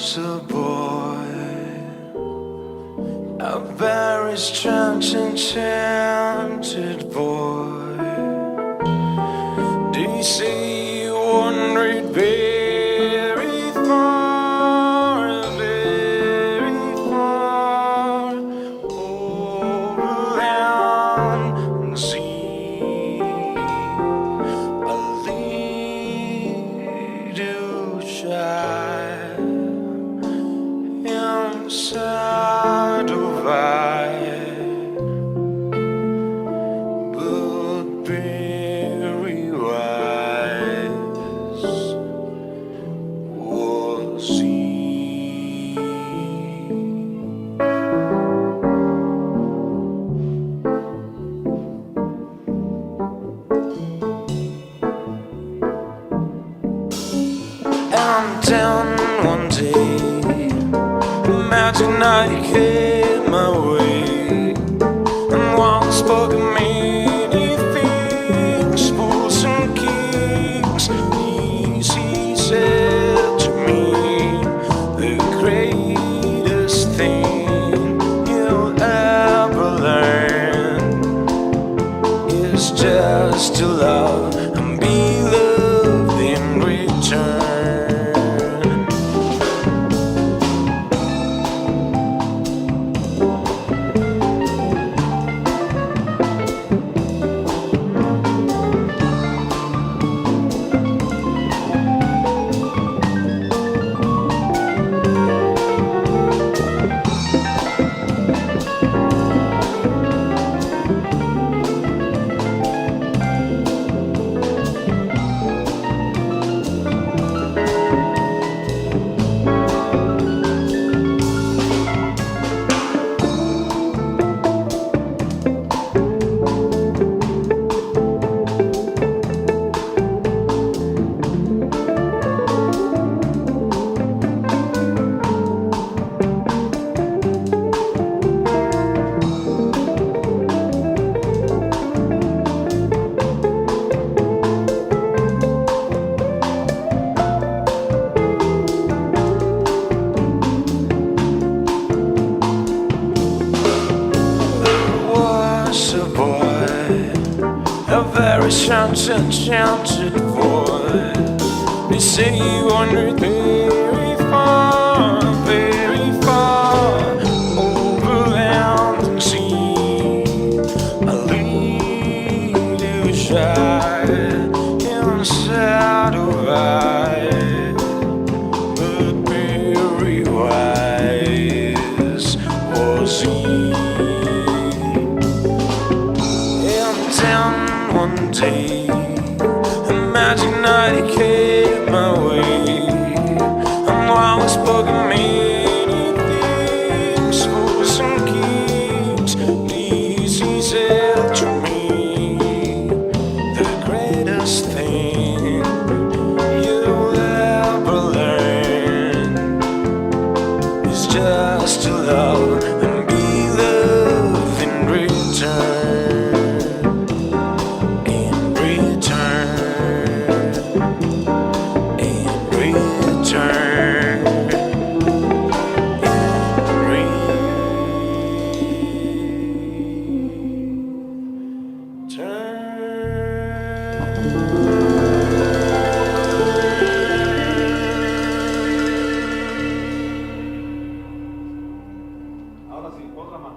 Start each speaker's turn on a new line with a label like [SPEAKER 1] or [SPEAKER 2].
[SPEAKER 1] was a boy, a very strange, enchanted boy. Do you see you wandered very far, over land and sea? A little shy inside of eye, but very wise was he. And down one day, magic night came my way, and one spoke of many things, fools and kings. He said to me, the greatest thing you'll ever learn is just to love and be loved in return. A very strange, enchanted boy. They say you wandered very far, over land and sea. A little shy inside of eye, but very wise was he. One day, a magic night came my way, and while I spoke of many things, fools and kings, these he said to me, the greatest thing you'll ever learn is just to love and be loved in return.
[SPEAKER 2] Ahora sí, otra mano.